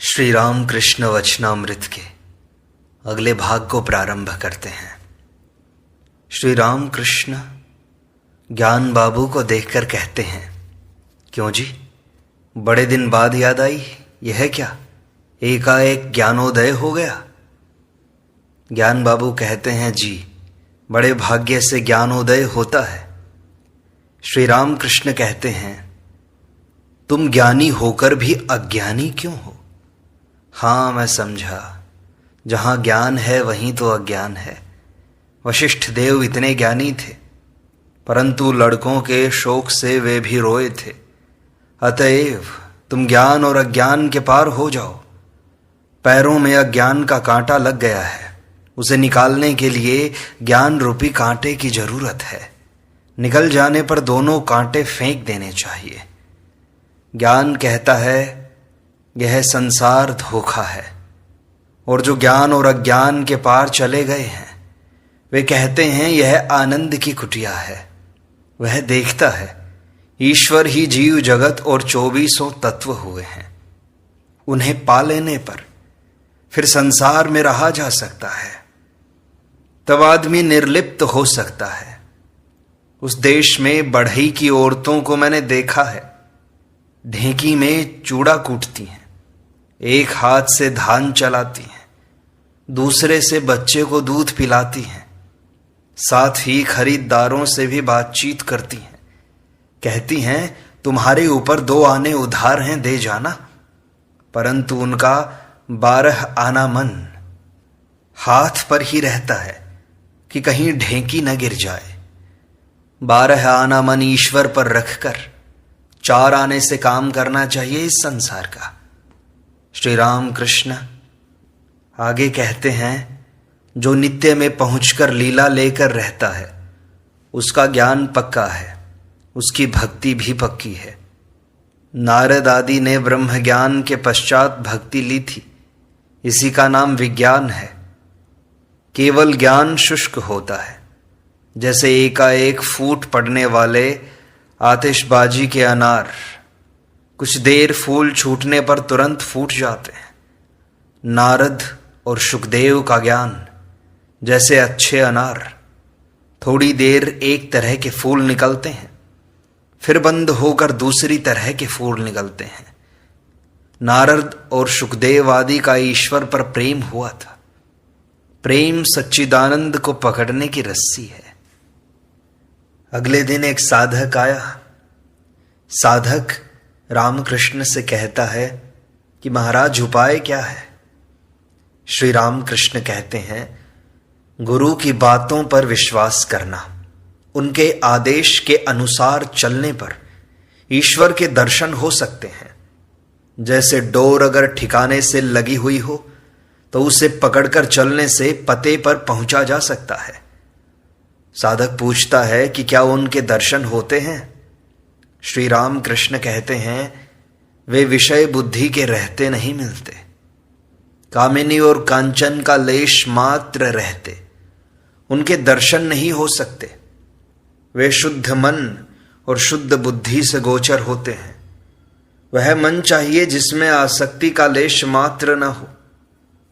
श्री राम कृष्ण वचनामृत के अगले भाग को प्रारंभ करते हैं। श्री राम कृष्ण ज्ञान बाबू को देखकर कहते हैं, क्यों जी, बड़े दिन बाद याद आई? यह क्या एकाएक ज्ञानोदय हो गया? ज्ञान बाबू कहते हैं, जी बड़े भाग्य से ज्ञानोदय होता है। श्री राम कृष्ण कहते हैं, तुम ज्ञानी होकर भी अज्ञानी क्यों हो? हाँ, मैं समझा, जहां ज्ञान है वहीं तो अज्ञान है। वशिष्ठ देव इतने ज्ञानी थे, परंतु लड़कों के शोक से वे भी रोए थे। अतएव तुम ज्ञान और अज्ञान के पार हो जाओ। पैरों में अज्ञान का कांटा लग गया है, उसे निकालने के लिए ज्ञान रूपी कांटे की जरूरत है। निकल जाने पर दोनों कांटे फेंक देने चाहिए। ज्ञान कहता है, यह संसार धोखा है, और जो ज्ञान और अज्ञान के पार चले गए हैं वे कहते हैं यह आनंद की कुटिया है। वह देखता है ईश्वर ही जीव जगत और 24 तत्व हुए हैं। उन्हें पा लेने पर फिर संसार में रहा जा सकता है, तब आदमी निर्लिप्त हो सकता है। उस देश में बढ़ई की औरतों को मैंने देखा है, ढेंकी में चूड़ा कूटती हैं, एक हाथ से धान चलाती हैं, दूसरे से बच्चे को दूध पिलाती हैं, साथ ही खरीदारों से भी बातचीत करती हैं। कहती हैं, तुम्हारे ऊपर 2 आने उधार हैं, दे जाना। परंतु उनका 12 आना मन हाथ पर ही रहता है कि कहीं ढेंकी न गिर जाए। 12 आना मन ईश्वर पर रखकर 4 आने से काम करना चाहिए इस संसार का। श्री राम कृष्ण आगे कहते हैं, जो नित्य में पहुंचकर लीला लेकर रहता है उसका ज्ञान पक्का है, उसकी भक्ति भी पक्की है। नारद आदि ने ब्रह्म ज्ञान के पश्चात भक्ति ली थी, इसी का नाम विज्ञान है। केवल ज्ञान शुष्क होता है, जैसे एकाएक फूट पड़ने वाले आतिशबाजी के अनार। कुछ देर फूल छूटने पर तुरंत फूट जाते हैं। नारद और सुखदेव का ज्ञान जैसे अच्छे अनार, थोड़ी देर एक तरह के फूल निकलते हैं, फिर बंद होकर दूसरी तरह के फूल निकलते हैं। नारद और सुखदेव आदि का ईश्वर पर प्रेम हुआ था। प्रेम सच्चिदानंद को पकड़ने की रस्सी है। अगले दिन एक साधक आया। साधक रामकृष्ण से कहता है कि महाराज, उपाय क्या है? श्री रामकृष्ण कहते हैं, गुरु की बातों पर विश्वास करना, उनके आदेश के अनुसार चलने पर ईश्वर के दर्शन हो सकते हैं। जैसे डोर अगर ठिकाने से लगी हुई हो तो उसे पकड़कर चलने से पते पर पहुंचा जा सकता है। साधक पूछता है कि क्या उनके दर्शन होते हैं? श्री राम कृष्ण कहते हैं, वे विषय बुद्धि के रहते नहीं मिलते। कामिनी और कांचन का लेश मात्र रहते, उनके दर्शन नहीं हो सकते। वे शुद्ध मन और शुद्ध बुद्धि से गोचर होते हैं। वह मन चाहिए जिसमें आसक्ति का लेश मात्र न हो।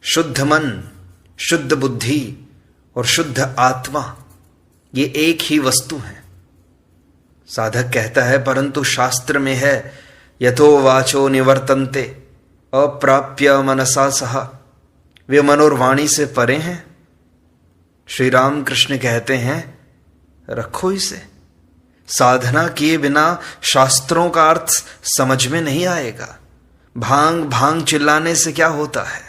शुद्ध मन, शुद्ध बुद्धि और शुद्ध आत्मा, ये एक ही वस्तु है। साधक कहता है, परंतु शास्त्र में है, यथो वाचो निवर्तन्ते अप्राप्य मनसा सह। वे मन और वाणी से परे हैं। श्री राम कृष्ण कहते हैं, रखो इसे। साधना किए बिना शास्त्रों का अर्थ समझ में नहीं आएगा। भांग भांग चिल्लाने से क्या होता है?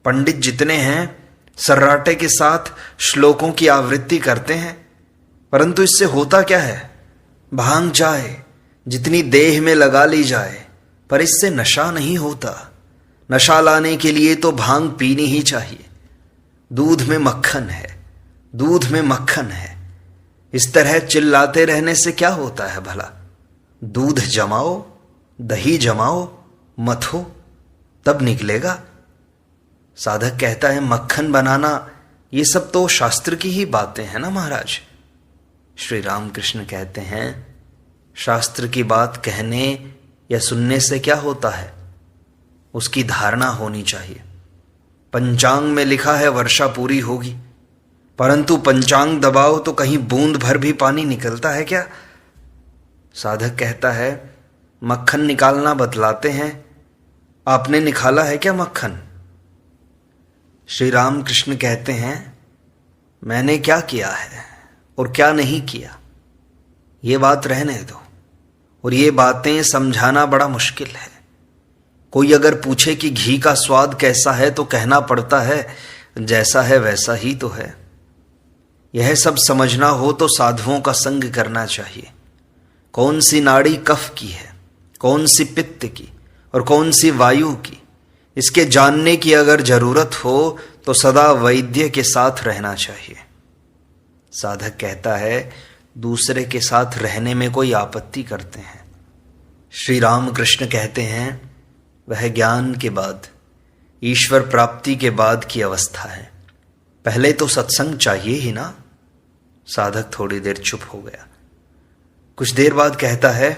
पंडित जितने हैं सर्राटे के साथ श्लोकों की आवृत्ति करते हैं, परंतु इससे होता क्या है? भांग जाए जितनी देह में लगा ली जाए, पर इससे नशा नहीं होता। नशा लाने के लिए तो भांग पीनी ही चाहिए। दूध में मक्खन है, दूध में मक्खन है। इस तरह चिल्लाते रहने से क्या होता है भला? दूध जमाओ, दही जमाओ, मथो, तब निकलेगा। साधक कहता है, मक्खन बनाना ये सब तो शास्त्र की ही बातें हैं ना महाराज। श्री रामकृष्ण कहते हैं, शास्त्र की बात कहने या सुनने से क्या होता है? उसकी धारणा होनी चाहिए। पंचांग में लिखा है वर्षा पूरी होगी, परंतु पंचांग दबाओ तो कहीं बूंद भर भी पानी निकलता है क्या? साधक कहता है मक्खन निकालना बतलाते हैं, आपने निकाला है क्या मक्खन? श्री राम कृष्ण कहते हैं मैंने क्या किया है और क्या नहीं किया, ये बात रहने दो। और ये बातें समझाना बड़ा मुश्किल है। कोई अगर पूछे कि घी का स्वाद कैसा है तो कहना पड़ता है जैसा है वैसा ही तो है। यह सब समझना हो तो साधुओं का संग करना चाहिए। कौन सी नाड़ी कफ की है, कौन सी पित्त की और कौन सी वायु की, इसके जानने की अगर जरूरत हो तो सदा वैद्य के साथ रहना चाहिए। साधक कहता है दूसरे के साथ रहने में कोई आपत्ति करते हैं। श्री राम कृष्ण कहते हैं वह ज्ञान के बाद, ईश्वर प्राप्ति के बाद की अवस्था है। पहले तो सत्संग चाहिए ही ना। साधक थोड़ी देर चुप हो गया। कुछ देर बाद कहता है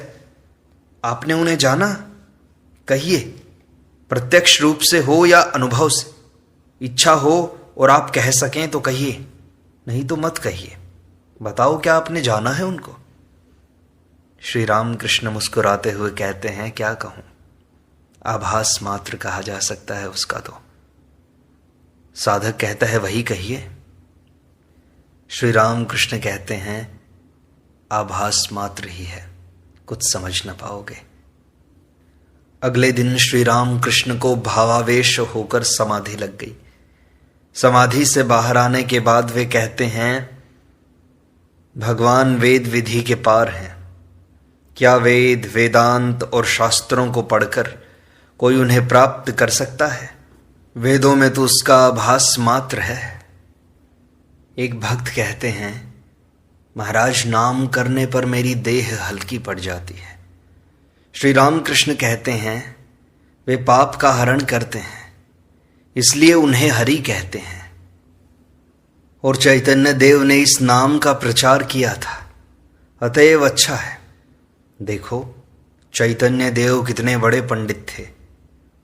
आपने उन्हें जाना? कहिए, प्रत्यक्ष रूप से हो या अनुभव से। इच्छा हो और आप कह सकें तो कहिए, नहीं तो मत कहिए। बताओ क्या आपने जाना है उनको? श्री राम कृष्ण मुस्कुराते हुए कहते हैं क्या कहूं, आभास मात्र कहा जा सकता है उसका तो। साधक कहता है वही कहिए। श्री राम कृष्ण कहते हैं आभास मात्र ही है, कुछ समझ न पाओगे। अगले दिन श्री राम कृष्ण को भावावेश होकर समाधि लग गई। समाधि से बाहर आने के बाद वे कहते हैं भगवान वेद विधि के पार हैं। क्या वेद, वेदांत और शास्त्रों को पढ़कर कोई उन्हें प्राप्त कर सकता है? वेदों में तो उसका आभास मात्र है। एक भक्त कहते हैं महाराज नाम करने पर मेरी देह हल्की पड़ जाती है। श्री राम कृष्ण कहते हैं वे पाप का हरण करते हैं, इसलिए उन्हें हरि कहते हैं। और चैतन्य देव ने इस नाम का प्रचार किया था, अतएव अच्छा है। देखो चैतन्य देव कितने बड़े पंडित थे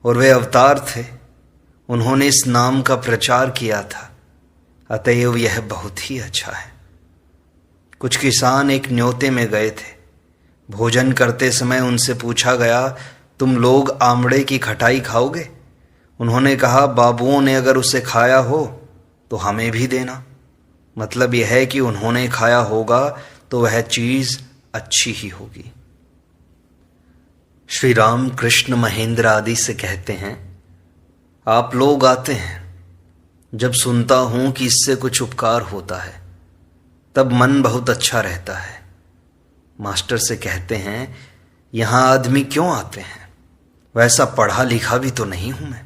और वे अवतार थे, उन्होंने इस नाम का प्रचार किया था, अतएव यह बहुत ही अच्छा है। कुछ किसान एक न्योते में गए थे। भोजन करते समय उनसे पूछा गया तुम लोग आमड़े की खटाई खाओगे? उन्होंने कहा बाबुओं ने अगर उसे खाया हो तो हमें भी देना। मतलब यह है कि उन्होंने खाया होगा तो वह चीज अच्छी ही होगी। श्री राम कृष्ण महेंद्र आदि से कहते हैं आप लोग आते हैं, जब सुनता हूं कि इससे कुछ उपकार होता है तब मन बहुत अच्छा रहता है। मास्टर से कहते हैं यहां आदमी क्यों आते हैं, वैसा पढ़ा लिखा भी तो नहीं हूं मैं।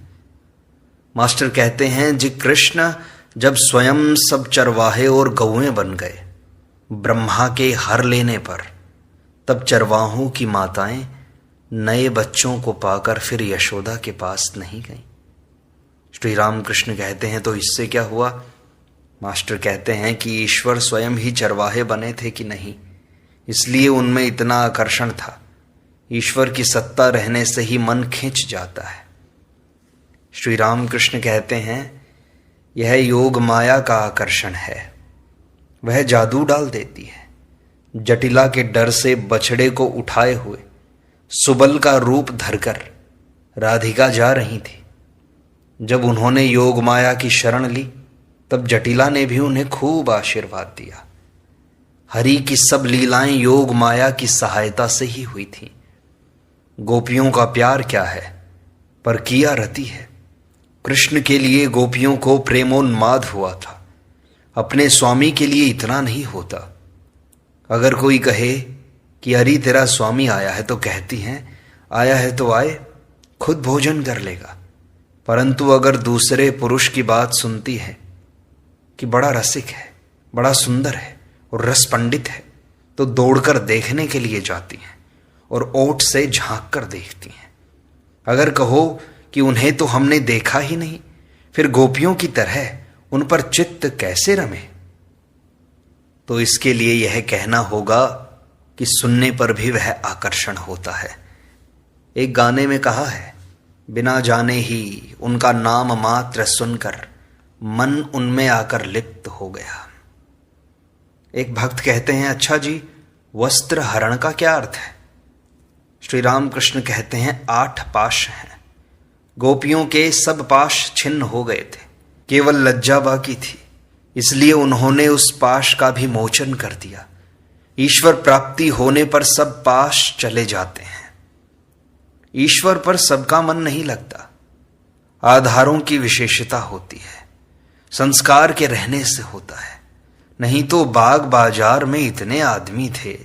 मास्टर कहते हैं जी कृष्ण जब स्वयं सब चरवाहे और गौएं बन गए ब्रह्मा के हर लेने पर, तब चरवाहों की माताएं नए बच्चों को पाकर फिर यशोदा के पास नहीं गईं। श्री राम कृष्ण कहते हैं तो इससे क्या हुआ? मास्टर कहते हैं कि ईश्वर स्वयं ही चरवाहे बने थे कि नहीं, इसलिए उनमें इतना आकर्षण था। ईश्वर की सत्ता रहने से ही मन खिंच जाता है। श्री राम कृष्ण कहते हैं यह योग माया का आकर्षण है, वह जादू डाल देती है। जटिला के डर से बछड़े को उठाए हुए सुबल का रूप धरकर राधिका जा रही थी। जब उन्होंने योग माया की शरण ली तब जटिला ने भी उन्हें खूब आशीर्वाद दिया। हरि की सब लीलाएं योग माया की सहायता से ही हुई थी। गोपियों का प्यार क्या है, पर किया रति है। कृष्ण के लिए गोपियों को प्रेमोन्माद हुआ था, अपने स्वामी के लिए इतना नहीं होता। अगर कोई कहे कि अरे तेरा स्वामी आया है तो कहती हैं आया है तो आए, खुद भोजन कर लेगा। परंतु अगर दूसरे पुरुष की बात सुनती है कि बड़ा रसिक है, बड़ा सुंदर है और रस पंडित है, तो दौड़कर देखने के लिए जाती हैं और ओठ से झांक कर देखती हैं। अगर कहो कि उन्हें तो हमने देखा ही नहीं, फिर गोपियों की तरह उन पर चित्त कैसे रमे? तो इसके लिए यह कहना होगा कि सुनने पर भी वह आकर्षण होता है। एक गाने में कहा है बिना जाने ही उनका नाम मात्र सुनकर मन उनमें आकर लिप्त हो गया। एक भक्त कहते हैं, अच्छा जी, वस्त्र हरण का क्या अर्थ है? श्री रामकृष्ण कहते हैं, 8 पाश हैं। गोपियों के सब पाश छिन्न हो गए थे, केवल लज्जा बाकी थी, इसलिए उन्होंने उस पाश का भी मोचन कर दिया। ईश्वर प्राप्ति होने पर सब पाश चले जाते हैं। ईश्वर पर सबका मन नहीं लगता। आधारों की विशेषता होती है, संस्कार के रहने से होता है। नहीं तो बाग बाजार में इतने आदमी थे,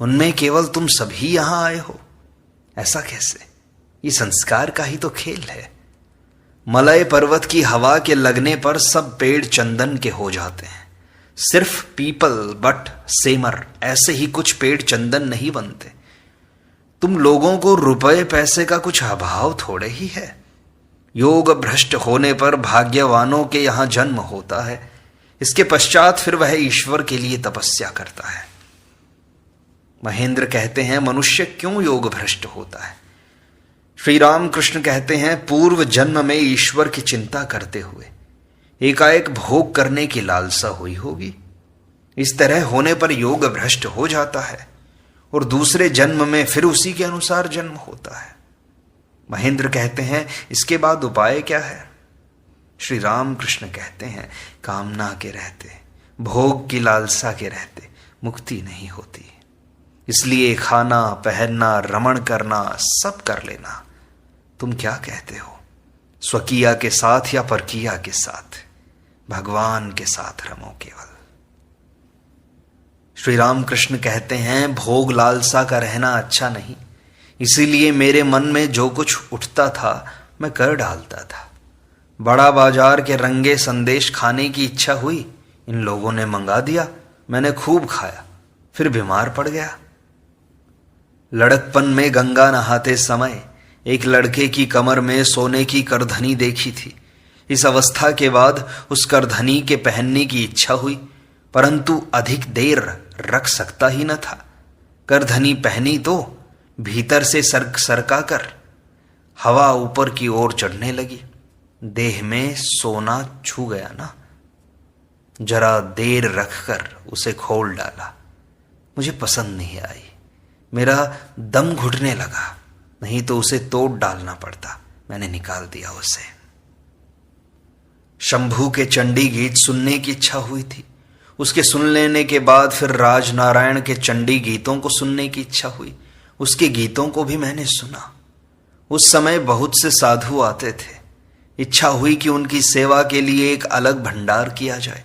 उनमें केवल तुम सभी यहां आए हो, ऐसा कैसे? ये संस्कार का ही तो खेल है। मलय पर्वत की हवा के लगने पर सब पेड़ चंदन के हो जाते हैं। सिर्फ पीपल, बट, सेमर, ऐसे ही कुछ पेड़ चंदन नहीं बनते। तुम लोगों को रुपए पैसे का कुछ अभाव थोड़े ही है। योग भ्रष्ट होने पर भाग्यवानों के यहां जन्म होता है, इसके पश्चात फिर वह ईश्वर के लिए तपस्या करता है। महेंद्र कहते हैं, मनुष्य क्यों योग भ्रष्ट होता है? श्री रामकृष्ण कहते हैं, पूर्व जन्म में ईश्वर की चिंता करते हुए एकाएक भोग करने की लालसा हुई होगी। इस तरह होने पर योग भ्रष्ट हो जाता है और दूसरे जन्म में फिर उसी के अनुसार जन्म होता है। महेंद्र कहते हैं, इसके बाद उपाय क्या है? श्री रामकृष्ण कहते हैं, कामना के रहते, भोग की लालसा के रहते मुक्ति नहीं होती। इसलिए खाना, पहनना, रमण करना सब कर लेना। तुम क्या कहते हो? स्वकीया के साथ या परकीया के साथ? भगवान के साथ रमो केवल। श्री रामकृष्ण कहते हैं, भोग लालसा का रहना अच्छा नहीं, इसीलिए मेरे मन में जो कुछ उठता था मैं कर डालता था। बड़ा बाजार के रंगे संदेश खाने की इच्छा हुई, इन लोगों ने मंगा दिया, मैंने खूब खाया, फिर बीमार पड़ गया। लड़कपन में गंगा नहाते समय एक लड़के की कमर में सोने की करधनी देखी थी। इस अवस्था के बाद उस करधनी के पहनने की इच्छा हुई, परंतु अधिक देर रख सकता ही न था। करधनी पहनी तो भीतर से सरका कर हवा ऊपर की ओर चढ़ने लगी। देह में सोना छू गया ना। जरा देर रखकर उसे खोल डाला, मुझे पसंद नहीं आई। मेरा दम घुटने लगा, नहीं तो उसे तोड़ डालना पड़ता। मैंने निकाल दिया उसे। शंभू के चंडी गीत सुनने की इच्छा हुई थी। उसके सुन लेने के बाद फिर राजनारायण के चंडी गीतों को सुनने की इच्छा हुई। उसके गीतों को भी मैंने सुना। उस समय बहुत से साधु आते थे। इच्छा हुई कि उनकी सेवा के लिए एक अलग भंडार किया जाए।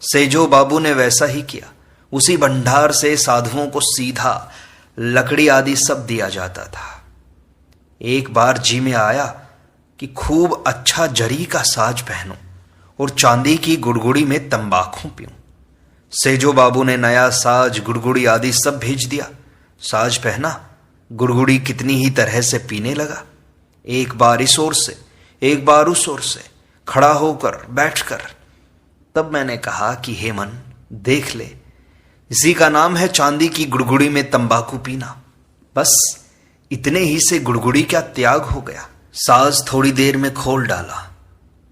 सेजो बाबू ने वैसा ही किया। उसी भंडार से साधुओं को सीधा लकड़ी आदि सब दिया जाता था। एक बार जी में आया कि खूब अच्छा जरी का साज पहनूं और चांदी की गुड़गुड़ी में तंबाकू पीऊं। सेजो बाबू ने नया साज, गुड़गुड़ी आदि सब भेज दिया। साज पहना, गुड़गुड़ी कितनी ही तरह से पीने लगा। एक बार इस ओर से, एक बार उस ओर से, खड़ा होकर, बैठकर। तब मैंने कहा कि हे मन, देख ले, इसी का नाम है चांदी की गुड़गुड़ी में तंबाकू पीना। बस इतने ही से गुड़गुड़ी क्या त्याग हो गया। साज थोड़ी देर में खोल डाला,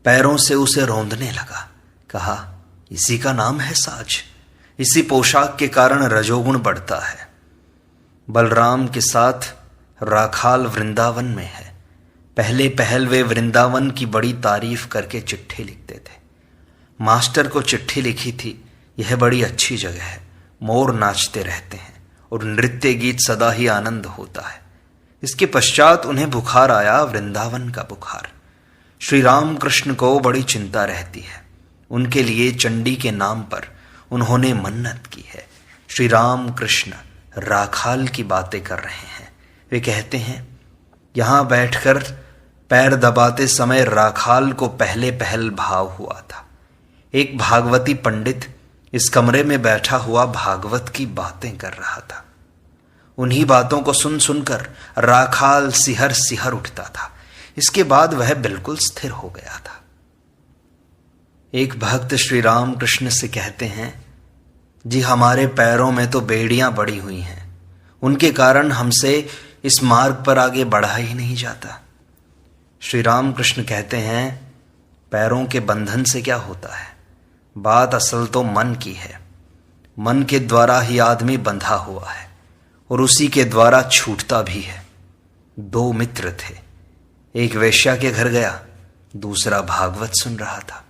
पैरों से उसे रौंदने लगा। कहा, इसी का नाम है साज। इसी पोशाक के कारण रजोगुण बढ़ता है। बलराम के साथ राखाल वृंदावन में है। पहले पहल वे वृंदावन की बड़ी तारीफ करके चिट्ठी लिखते थे। मास्टर को चिट्ठी लिखी थी, यह बड़ी अच्छी जगह है, मोर नाचते रहते हैं और नृत्य गीत सदा ही आनंद होता है। इसके पश्चात उन्हें बुखार आया, वृंदावन का बुखार। श्री रामकृष्ण को बड़ी चिंता रहती है। उनके लिए चंडी के नाम पर उन्होंने मन्नत की है। श्री रामकृष्ण राखाल की बातें कर रहे हैं। वे कहते हैं, यहां बैठकर पैर दबाते समय राखाल को पहले पहल भाव हुआ था। एक भागवती पंडित इस कमरे में बैठा हुआ भागवत की बातें कर रहा था। उन्हीं बातों को सुन सुनकर राखाल सिहर सिहर उठता था। इसके बाद वह बिल्कुल स्थिर हो गया था। एक भक्त श्री रामकृष्ण से कहते हैं, जी हमारे पैरों में तो बेड़ियां पड़ी हुई हैं, उनके कारण हमसे इस मार्ग पर आगे बढ़ा ही नहीं जाता। श्री राम कृष्ण कहते हैं पैरों के बंधन से क्या होता है, बात असल तो मन की है। मन के द्वारा ही आदमी बंधा हुआ है और उसी के द्वारा छूटता भी है। दो मित्र थे, एक वेश्या के घर गया, दूसरा भागवत सुन रहा था।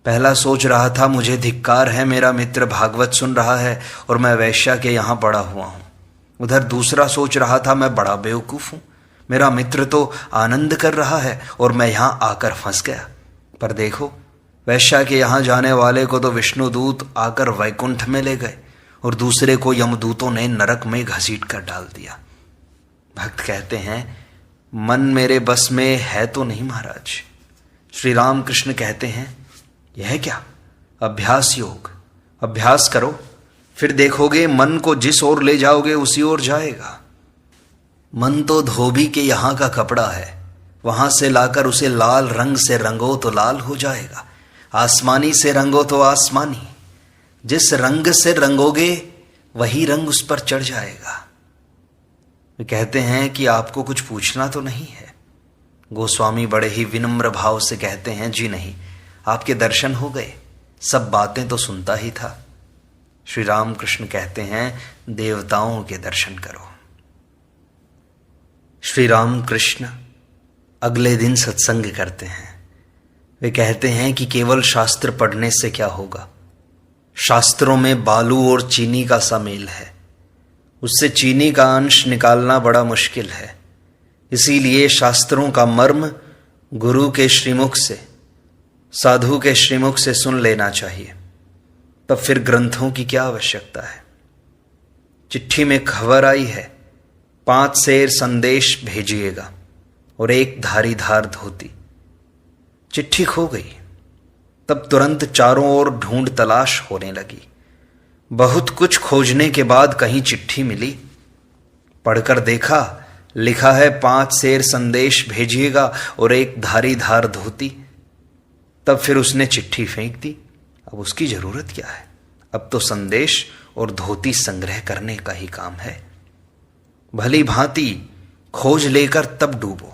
पहला सोच रहा था मुझे धिक्कार है, मेरा मित्र भागवत सुन रहा है और मैं वेश्या के यहां पड़ा हुआ हूं। उधर दूसरा सोच रहा था मैं बड़ा बेवकूफ हूं, मेरा मित्र तो आनंद कर रहा है और मैं यहां आकर फंस गया। पर देखो, वैश्या के यहां जाने वाले को तो विष्णुदूत आकर वैकुंठ में ले गए और दूसरे को यमदूतों ने नरक में घसीट कर डाल दिया। भक्त कहते हैं मन मेरे बस में है तो नहीं महाराज। श्री राम कृष्ण कहते हैं यह क्या, अभ्यास योग। अभ्यास करो, फिर देखोगे मन को जिस ओर ले जाओगे उसी ओर जाएगा। मन तो धोबी के यहां का कपड़ा है, वहां से लाकर उसे लाल रंग से रंगो तो लाल हो जाएगा, आसमानी से रंगो तो आसमानी। जिस रंग से रंगोगे वही रंग उस पर चढ़ जाएगा। वे कहते हैं कि आपको कुछ पूछना तो नहीं है। गोस्वामी बड़े ही विनम्र भाव से कहते हैं जी नहीं, आपके दर्शन हो गए, सब बातें तो सुनता ही था। श्री राम कृष्ण कहते हैं देवताओं के दर्शन करो। श्री राम कृष्ण अगले दिन सत्संग करते हैं। वे कहते हैं कि केवल शास्त्र पढ़ने से क्या होगा, शास्त्रों में बालू और चीनी का सा मेल है, उससे चीनी का अंश निकालना बड़ा मुश्किल है। इसीलिए शास्त्रों का मर्म गुरु के श्रीमुख से, साधु के श्रीमुख से सुन लेना चाहिए, तब फिर ग्रंथों की क्या आवश्यकता है। चिट्ठी में खबर आई है 5 सेर संदेश भेजिएगा और 1 धारीधार धोती। चिट्ठी खो गई, तब तुरंत चारों ओर ढूंढ तलाश होने लगी। बहुत कुछ खोजने के बाद कहीं चिट्ठी मिली। पढ़कर देखा, लिखा है 5 सेर संदेश भेजिएगा और 1 धारीधार धोती। तब फिर उसने चिट्ठी फेंक दी। अब उसकी जरूरत क्या है, अब तो संदेश और धोती संग्रह करने का ही काम है। भली भांति खोज लेकर तब डूबो।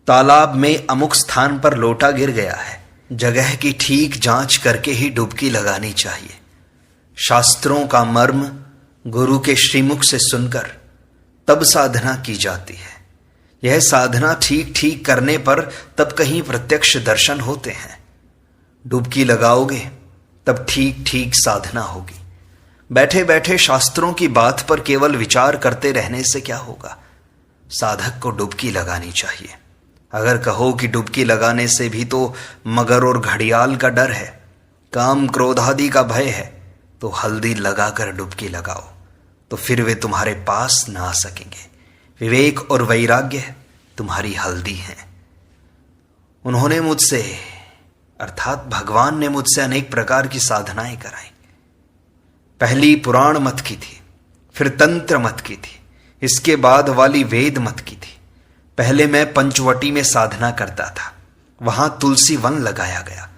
तालाब में अमुक स्थान पर लोटा गिर गया है, जगह की ठीक जांच करके ही डुबकी लगानी चाहिए। शास्त्रों का मर्म गुरु के श्रीमुख से सुनकर तब साधना की जाती है। यह साधना ठीक ठीक करने पर तब कहीं प्रत्यक्ष दर्शन होते हैं। डुबकी लगाओगे तब ठीक ठीक साधना होगी। बैठे बैठे शास्त्रों की बात पर केवल विचार करते रहने से क्या होगा। साधक को डुबकी लगानी चाहिए। अगर कहो कि डुबकी लगाने से भी तो मगर और घड़ियाल का डर है, काम क्रोध आदि का भय है, तो हल्दी लगाकर डुबकी लगाओ, तो फिर वे तुम्हारे पास ना आ सकेंगे। विवेक और वैराग्य तुम्हारी हल्दी हैं। उन्होंने मुझसे, अर्थात भगवान ने मुझसे अनेक प्रकार की साधनाएं कराई। पहली पुराण मत की थी, फिर तंत्र मत की थी, इसके बाद वाली वेद मत की थी। पहले मैं पंचवटी में साधना करता था, वहां तुलसी वन लगाया गया,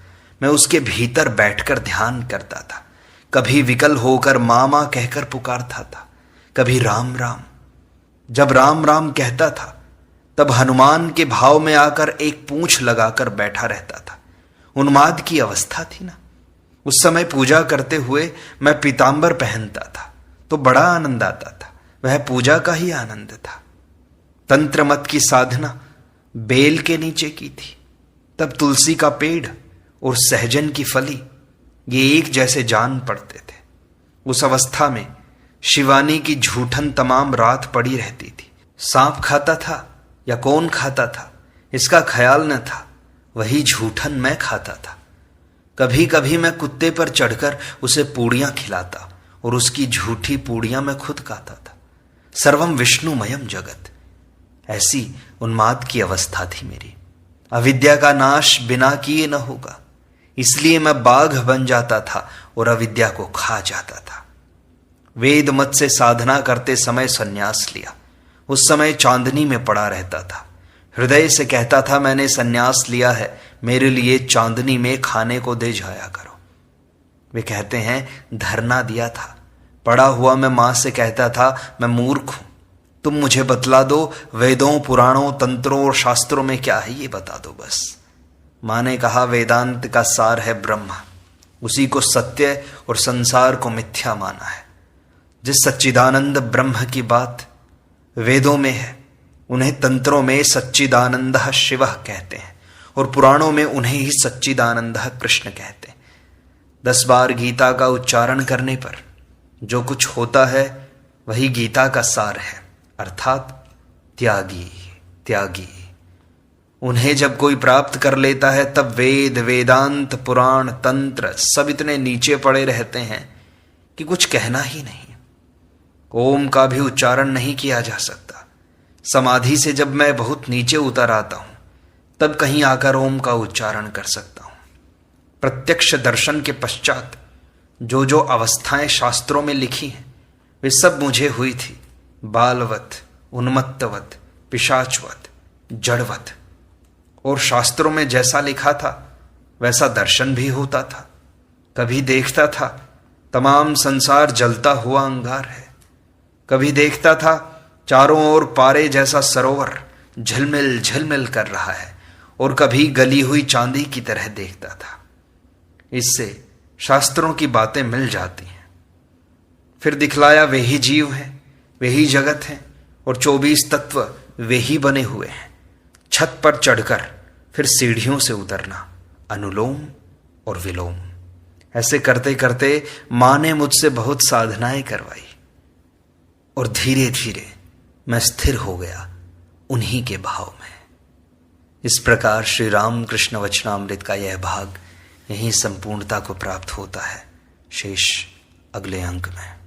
मैं उसके भीतर बैठकर ध्यान करता था। कभी विकल होकर मामा कहकर पुकारता था, कभी राम राम। जब राम राम कहता था तब हनुमान के भाव में आकर एक पूंछ लगाकर बैठा रहता था। उन्माद की अवस्था थी ना, उस समय पूजा करते हुए मैं पीतांबर पहनता था तो बड़ा आनंद आता था, वह पूजा का ही आनंद था। तंत्र मत की साधना बेल के नीचे की थी, तब तुलसी का पेड़ और सहजन की फली ये एक जैसे जान पड़ते थे। उस अवस्था में शिवानी की झूठन तमाम रात पड़ी रहती थी। सांप खाता था या कौन खाता था इसका ख्याल न था, वही झूठन मैं खाता था। कभी कभी मैं कुत्ते पर चढ़कर उसे पूड़ियां खिलाता और उसकी झूठी पूड़ियां मैं खुद खाता था। सर्वम विष्णुमयम जगत, ऐसी उन्माद की अवस्था थी मेरी। अविद्या का नाश बिना किए न होगा, इसलिए मैं बाघ बन जाता था और अविद्या को खा जाता था। वेद मत से साधना करते समय संन्यास लिया। उस समय चांदनी में पड़ा रहता था। हृदय से कहता था मैंने संन्यास लिया है, मेरे लिए चांदनी में खाने को दे जाया करो। वे कहते हैं धरना दिया था, पड़ा हुआ मैं मां से कहता था मैं मूर्ख हूं, तुम मुझे बतला दो, वेदों पुराणों तंत्रों और शास्त्रों में क्या है ये बता दो बस। माँ ने कहा, वेदांत का सार है ब्रह्म, उसी को सत्य और संसार को मिथ्या माना है। जिस सच्चिदानंद ब्रह्म की बात वेदों में है, उन्हें तंत्रों में सच्चिदानंद शिव कहते हैं और पुराणों में उन्हें ही सच्चिदानंद कृष्ण कहते हैं। 10 बार गीता का उच्चारण करने पर जो कुछ होता है वही गीता का सार है, अर्थात त्यागी त्यागी। उन्हें जब कोई प्राप्त कर लेता है तब वेद वेदांत पुराण तंत्र सब इतने नीचे पड़े रहते हैं कि कुछ कहना ही नहीं। ओम का भी उच्चारण नहीं किया जा सकता। समाधि से जब मैं बहुत नीचे उतर आता हूं तब कहीं आकर ओम का उच्चारण कर सकता हूं। प्रत्यक्ष दर्शन के पश्चात जो जो अवस्थाएं शास्त्रों में लिखी हैं वे सब मुझे हुई थी, बालवत, उन्मत्तवत, पिशाचवत, जड़वत। और शास्त्रों में जैसा लिखा था वैसा दर्शन भी होता था। कभी देखता था तमाम संसार जलता हुआ अंगार है, कभी देखता था चारों ओर पारे जैसा सरोवर झिलमिल झिलमिल कर रहा है, और कभी गली हुई चांदी की तरह देखता था। इससे शास्त्रों की बातें मिल जाती हैं। फिर दिखलाया वे ही जीव हैं, वे ही जगत हैं और 24 तत्व वे ही बने हुए हैं। छत पर चढ़कर फिर सीढ़ियों से उतरना, अनुलोम और विलोम। ऐसे करते करते माँ ने मुझसे बहुत साधनाएं करवाई और धीरे धीरे मैं स्थिर हो गया उन्हीं के भाव में। इस प्रकार श्री राम कृष्ण वचनामृत का यह भाग यहीं संपूर्णता को प्राप्त होता है। शेष अगले अंक में।